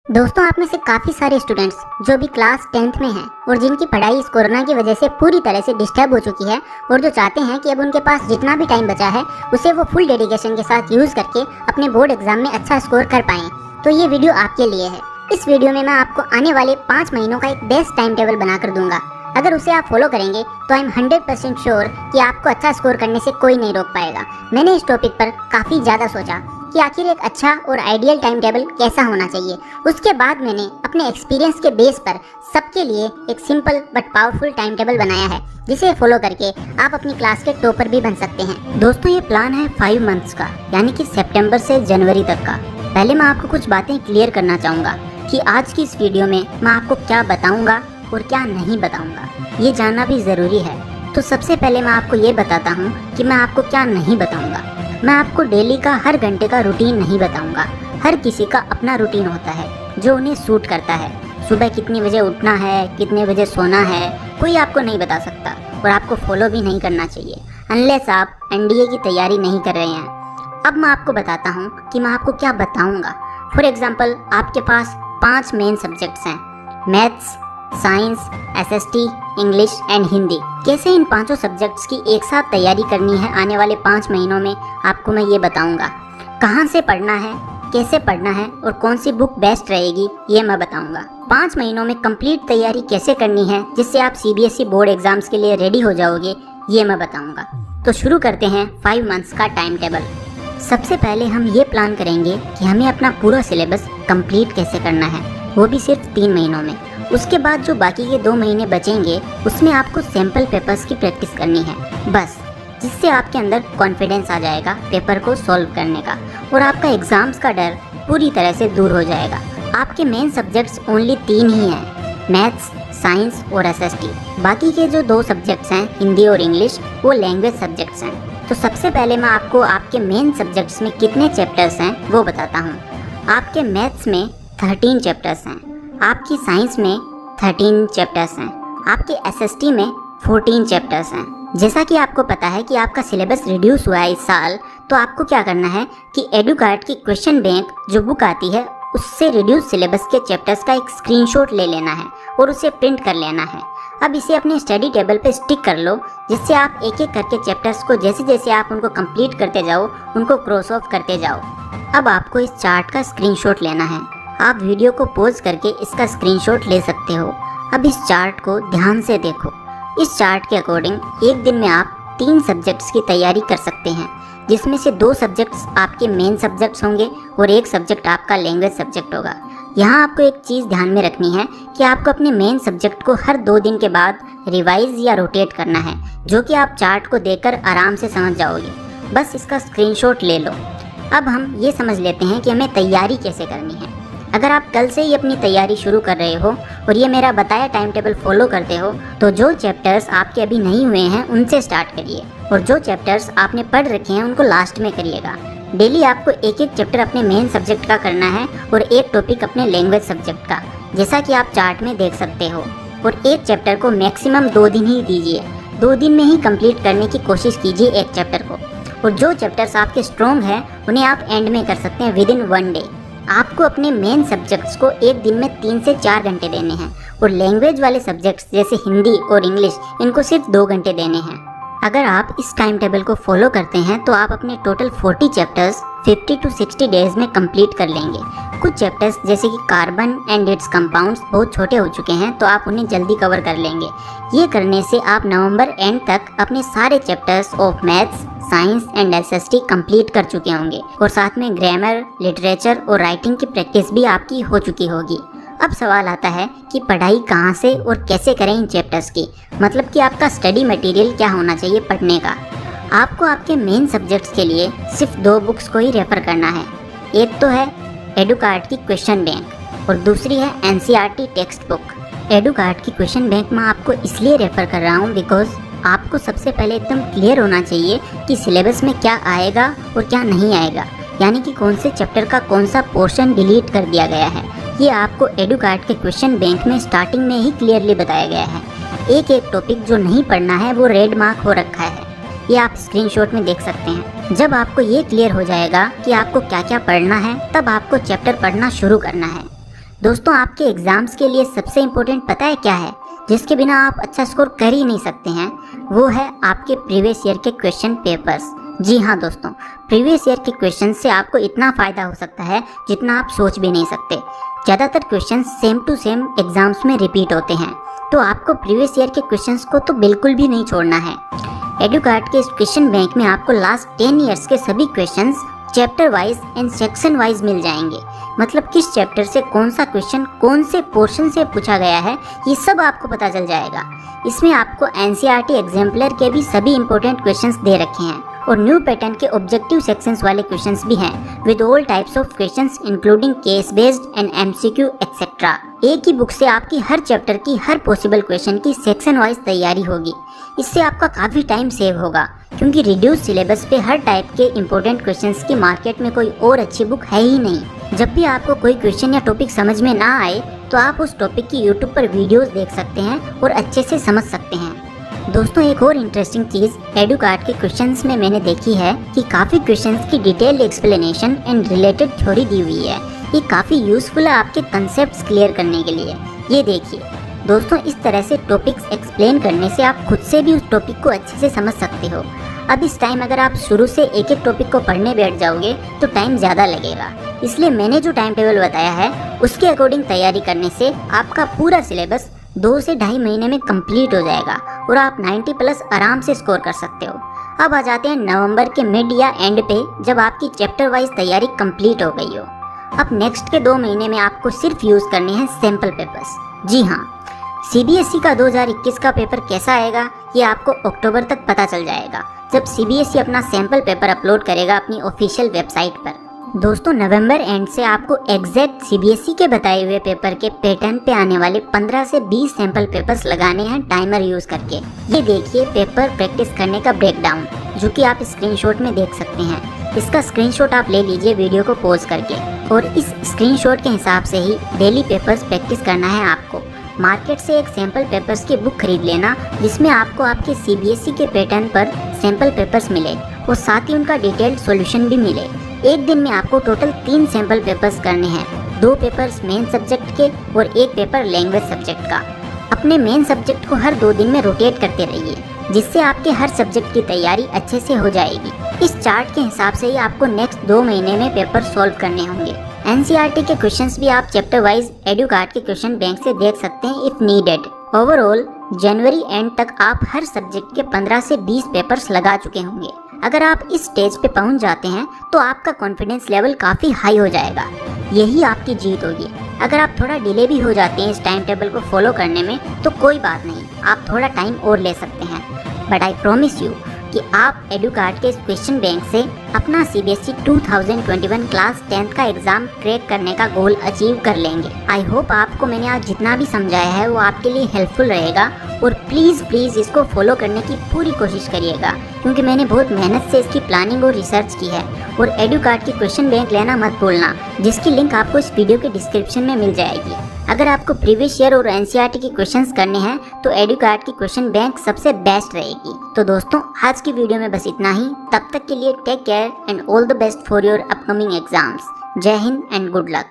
दोस्तों, आप में से काफ़ी सारे स्टूडेंट्स जो भी क्लास 10th में हैं और जिनकी पढ़ाई इस कोरोना की वजह से पूरी तरह से डिस्टर्ब हो चुकी है और जो चाहते हैं कि अब उनके पास जितना भी टाइम बचा है उसे वो फुल डेडिकेशन के साथ यूज़ करके अपने बोर्ड एग्जाम में अच्छा स्कोर कर पाएँ, तो ये वीडियो आपके लिए है। इस वीडियो में मैं आपको आने वाले 5 महीनों का एक बेस्ट टाइम टेबल बनाकर दूंगा। अगर उसे आप फॉलो करेंगे तो आई एम 100% श्योर कि आपको अच्छा स्कोर करने से कोई नहीं रोक पाएगा। मैंने इस टॉपिक पर काफ़ी ज़्यादा सोचा कि आखिर एक अच्छा और आइडियल टाइम टेबल कैसा होना चाहिए। उसके बाद मैंने अपने एक्सपीरियंस के बेस पर सबके लिए एक simple but powerful time table बनाया है, जिसे फॉलो करके आप अपनी क्लास के टॉपर भी बन सकते हैं। दोस्तों, ये प्लान है 5 मंथ्स का, यानी कि सितंबर से जनवरी तक का। पहले मैं आपको कुछ बातें क्लियर करना चाहूँगा कि आज की इस वीडियो में मैं आपको क्या बताऊँगा और क्या नहीं बताऊँगा, ये जानना भी ज़रूरी है। तो सबसे पहले मैं आपको ये बताता हूँ कि मैं आपको क्या नहीं बताऊँगा। मैं आपको डेली का हर घंटे का रूटीन नहीं बताऊंगा। हर किसी का अपना रूटीन होता है जो उन्हें सूट करता है। सुबह कितने बजे उठना है, कितने बजे सोना है, कोई आपको नहीं बता सकता और आपको फॉलो भी नहीं करना चाहिए अनलेस आप एनडीए की तैयारी नहीं कर रहे हैं। अब मैं आपको बताता हूँ कि मैं आपको क्या बताऊँगा। फॉर एग्जाम्पल, आपके पास 5 मेन सब्जेक्ट्स हैं, maths, science, SST, English and Hindi. कैसे इन पांचों सब्जेक्ट्स की एक साथ तैयारी करनी है आने वाले 5 महीनों में, आपको मैं ये बताऊंगा। कहाँ से पढ़ना है, कैसे पढ़ना है और कौन सी बुक बेस्ट रहेगी, ये मैं बताऊंगा। 5 महीनों में कंप्लीट तैयारी कैसे करनी है जिससे आप सीबीएसई बोर्ड एग्जाम्स के लिए रेडी हो जाओगे, ये मैं बताऊंगा। तो शुरू करते हैं 5 मंथ्स का टाइम टेबल। सबसे पहले हम ये प्लान करेंगे कि हमें अपना पूरा सिलेबस कंप्लीट कैसे करना है, वो भी सिर्फ 3 महीनों में। उसके बाद जो बाकी के 2 महीने बचेंगे उसमें आपको सैम्पल पेपर्स की प्रैक्टिस करनी है बस, जिससे आपके अंदर कॉन्फिडेंस आ जाएगा पेपर को सॉल्व करने का और आपका एग्जाम्स का डर पूरी तरह से दूर हो जाएगा। आपके मेन सब्जेक्ट्स ओनली 3 ही हैं, मैथ्स, साइंस और एसएसटी। बाकी के जो 2 सब्जेक्ट्स हैं, हिंदी और इंग्लिश, वो लैंग्वेज सब्जेक्ट्स हैं। तो सबसे पहले मैं आपको आपके मेन सब्जेक्ट्स में कितने चैप्टर्स हैं वो बताता हूँ। आपके मैथ्स में 13 चैप्टर्स हैं, आपकी साइंस में 13 चैप्टर्स हैं, आपके एसएसटी में 14 चैप्टर्स हैं। जैसा कि आपको पता है कि आपका सिलेबस रिड्यूस हुआ है इस साल, तो आपको क्या करना है कि एडुकार्ड की क्वेश्चन बैंक जो बुक आती है उससे रिड्यूस सिलेबस के चैप्टर्स का एक स्क्रीनशॉट ले लेना है और उसे प्रिंट कर लेना है। अब इसे अपने स्टडी टेबल पे स्टिक कर लो, जिससे आप एक एक करके चैप्टर्स को जैसे जैसे आप उनको कंप्लीट करते जाओ उनको क्रॉस ऑफ करते जाओ। अब आपको इस चार्ट का स्क्रीनशॉट लेना है। आप वीडियो को पॉज करके इसका स्क्रीनशॉट ले सकते हो। अब इस चार्ट को ध्यान से देखो। इस चार्ट के अकॉर्डिंग एक दिन में आप 3 सब्जेक्ट्स की तैयारी कर सकते हैं, जिसमें से 2 सब्जेक्ट्स आपके मेन सब्जेक्ट्स होंगे और 1 सब्जेक्ट आपका लैंग्वेज सब्जेक्ट होगा। यहाँ आपको एक चीज़ ध्यान में रखनी है कि आपको अपने मेन सब्जेक्ट को हर 2 दिन के बाद रिवाइज या रोटेट करना है, जो कि आप चार्ट को देखकर आराम से समझ जाओगे। बस इसका स्क्रीनशॉट ले लो। अब हम ये समझ लेते हैं कि हमें तैयारी कैसे करनी है। अगर आप कल से ही अपनी तैयारी शुरू कर रहे हो और ये मेरा बताया टाइम टेबल फॉलो करते हो, तो जो चैप्टर्स आपके अभी नहीं हुए हैं उनसे स्टार्ट करिए और जो चैप्टर्स आपने पढ़ रखे हैं उनको लास्ट में करिएगा। डेली आपको एक एक चैप्टर अपने मेन सब्जेक्ट का करना है और एक टॉपिक अपने लैंग्वेज सब्जेक्ट का, जैसा कि आप चार्ट में देख सकते हो। और एक चैप्टर को मैक्सिमम 2 दिन ही दीजिए। 2 दिन में ही कंप्लीट करने की कोशिश कीजिए एक चैप्टर को। और जो चैप्टर्स आपके स्ट्रॉन्ग हैं उन्हें आप एंड में कर सकते हैं विद इन 1 डे। आपको अपने मेन सब्जेक्ट्स को एक दिन में 3 से 4 घंटे देने हैं और लैंग्वेज वाले सब्जेक्ट्स जैसे हिंदी और इंग्लिश इनको सिर्फ 2 घंटे देने हैं। अगर आप इस टाइम टेबल को फॉलो करते हैं तो आप अपने टोटल 40 चैप्टर्स 50 to 60 डेज में कंप्लीट कर लेंगे। कुछ चैप्टर्स जैसे कि कार्बन एंड इट्स कंपाउंड्स बहुत छोटे हो चुके हैं, तो आप उन्हें जल्दी कवर कर लेंगे। ये करने से आप नवंबर एंड तक अपने सारे chapters of maths, science and SST complete कर चुके होंगे और साथ में ग्रामर, लिटरेचर और राइटिंग की प्रैक्टिस भी आपकी हो चुकी होगी। अब सवाल आता है कि पढ़ाई कहाँ से और कैसे करें इन चैप्टर्स की, मतलब कि आपका स्टडी मटेरियल क्या होना चाहिए पढ़ने का। आपको आपके मेन सब्जेक्ट्स के लिए सिर्फ 2 बुक्स को ही रेफ़र करना है। एक तो है एडुकार्ड की क्वेश्चन बैंक और दूसरी है एनसीईआरटी टेक्स्ट बुक। एडुकार्ड की क्वेश्चन बैंक मैं आपको इसलिए रेफ़र कर रहा हूँ बिकॉज आपको सबसे पहले एकदम क्लियर होना चाहिए कि सिलेबस में क्या आएगा और क्या नहीं आएगा, यानी कि कौन से चैप्टर का कौन सा पोर्शन डिलीट कर दिया गया है। ये आपको एडुकार्ड के क्वेश्चन बैंक में स्टार्टिंग में ही क्लियरली बताया गया है। एक एक टॉपिक जो नहीं पढ़ना है वो रेड मार्क हो रखा है, ये आप स्क्रीनशॉट में देख सकते हैं। जब आपको ये क्लियर हो जाएगा कि आपको क्या क्या पढ़ना है, तब आपको चैप्टर पढ़ना शुरू करना है। दोस्तों आपके एग्जाम्स के लिए सबसे इम्पोर्टेंट पता है क्या है, जिसके बिना आप अच्छा स्कोर कर ही नहीं सकते हैं, वो है आपके प्रीवियस ईयर के क्वेश्चन पेपर्स। जी हाँ दोस्तों, प्रीवियस ईयर के क्वेश्चन से आपको इतना फ़ायदा हो सकता है जितना आप सोच भी नहीं सकते। ज़्यादातर question same to same exams में रिपीट होते हैं, तो आपको प्रीवियस ईयर के क्वेश्चंस को तो बिल्कुल भी नहीं छोड़ना है। एडुकार्ट के इस क्वेश्चन बैंक में आपको लास्ट 10 ईयर्स के सभी questions chapter wise and section wise मिल जाएंगे। मतलब किस चैप्टर से कौन सा क्वेश्चन कौन से पोर्शन से पूछा गया है, ये सब आपको पता चल जाएगा। इसमें आपको एनसीईआरटी एग्जाम्पलर के भी सभी इंपॉर्टेंट क्वेश्चंस दे रखे हैं और न्यू पैटर्न के ऑब्जेक्टिव सेक्शंस वाले क्वेश्चंस भी हैं with all types of questions including case based and MCQ etcetera. एक ही बुक से आपकी हर चैप्टर की हर पॉसिबल क्वेश्चन की सेक्शन वाइज तैयारी होगी। इससे आपका काफ़ी टाइम सेव होगा, क्योंकि रिड्यूस सिलेबस पे हर टाइप के इंपॉर्टेंट क्वेश्चंस की मार्केट में कोई और अच्छी बुक है ही नहीं। जब भी आपको कोई क्वेश्चन या टॉपिक समझ में ना आए तो आप उस टॉपिक की यूट्यूब पर वीडियोस देख सकते हैं और अच्छे से समझ सकते हैं। दोस्तों एक और इंटरेस्टिंग चीज़ एडुकार्ट के क्वेश्चंस में मैंने देखी है कि काफ़ी क्वेश्चंस की detailed explanation and related theory दी हुई है। ये काफ़ी यूजफुल है आपके कंसेप्ट क्लियर करने के लिए। ये देखिए दोस्तों, इस तरह से टॉपिक्स एक्सप्लेन करने से आप खुद से भी उस टॉपिक को अच्छे से समझ सकते हो। अब इस टाइम अगर आप शुरू से एक एक टॉपिक को पढ़ने बैठ जाओगे तो टाइम ज़्यादा लगेगा। इसलिए मैंने जो टाइम टेबल बताया है उसके अकॉर्डिंग तैयारी करने से आपका पूरा सिलेबस 2 से 2.5 महीने में कंप्लीट हो जाएगा और आप 90+ आराम से स्कोर कर सकते हो। अब आ जाते हैं नवंबर के मिड या एंड पे, जब आपकी चैप्टर वाइज तैयारी कंप्लीट हो गई हो। अब नेक्स्ट के 2 महीने में आपको सिर्फ यूज़ करने हैं सैम्पल पेपर्स। जी हाँ, सीबीएसई का 2021 का पेपर कैसा आएगा ये आपको अक्टूबर तक पता चल जाएगा, जब सीबीएसई अपना सैम्पल पेपर अपलोड करेगा अपनी ऑफिशियल वेबसाइट पर। दोस्तों नवंबर एंड से आपको एग्जैक्ट सीबीएसई के बताए हुए पेपर के पैटर्न पे आने वाले 15 से 20 सैंपल पेपर्स लगाने हैं टाइमर यूज करके। ये देखिए पेपर प्रैक्टिस करने का ब्रेकडाउन, जो कि आप स्क्रीनशॉट में देख सकते हैं। इसका स्क्रीनशॉट आप ले लीजिए वीडियो को पॉज करके, और इस स्क्रीनशॉट के हिसाब से ही डेली पेपर्स प्रैक्टिस करना है आपको। मार्केट से एक सैंपल पेपर्स की बुक खरीद लेना, जिसमें आपको आपके सीबीएसई के पैटर्न पर सैंपल पेपर्स मिले और साथ ही उनका डिटेल्ड सॉल्यूशन भी मिले। एक दिन में आपको टोटल 3 सैंपल पेपर्स करने हैं, 2 पेपर्स मेन सब्जेक्ट के और 1 पेपर लैंग्वेज सब्जेक्ट का। अपने मेन सब्जेक्ट को हर 2 दिन में रोटेट करते रहिए, जिससे आपके हर सब्जेक्ट की तैयारी अच्छे से हो जाएगी। इस चार्ट के हिसाब से ही आपको नेक्स्ट 2 महीने में पेपर सॉल्व करने होंगे। एनसीईआरटी के क्वेश्चंस भी आप चैप्टर वाइज एडुकार्ट के क्वेश्चन बैंक से देख सकते हैं if needed. Overall January and तक आप हर सब्जेक्ट के 15 से 20 पेपर्स लगा चुके होंगे। अगर आप इस स्टेज पे पहुंच जाते हैं तो आपका कॉन्फिडेंस लेवल काफ़ी हाई हो जाएगा। यही आपकी जीत होगी। अगर आप थोड़ा डिले भी हो जाते हैं इस टाइम टेबल को फॉलो करने में तो कोई बात नहीं, आप थोड़ा टाइम और ले सकते हैं। बट आई प्रॉमिस यू कि आप एडुकार्ट के इस क्वेश्चन बैंक से अपना सीबीएसई 2021 क्लास 10th का एग्ज़ाम क्रैक करने का गोल अचीव कर लेंगे। आई होप आपको मैंने आज जितना भी समझाया है वो आपके लिए हेल्पफुल रहेगा, और प्लीज़ इसको फॉलो करने की पूरी कोशिश करिएगा, क्योंकि मैंने बहुत मेहनत से इसकी प्लानिंग और रिसर्च की है। और एडुकार्ट की क्वेश्चन बैंक लेना मत भूलना, जिसकी लिंक आपको इस वीडियो के डिस्क्रिप्शन में मिल जाएगी। अगर आपको प्रीवियस ईयर और एनसीईआरटी के क्वेश्चंस करने हैं तो एडुकार्ट की क्वेश्चन बैंक सबसे बेस्ट रहेगी। तो दोस्तों आज की वीडियो में बस इतना ही। तब तक के लिए take care and all the best for your upcoming exams. जय हिंद एंड गुड लक।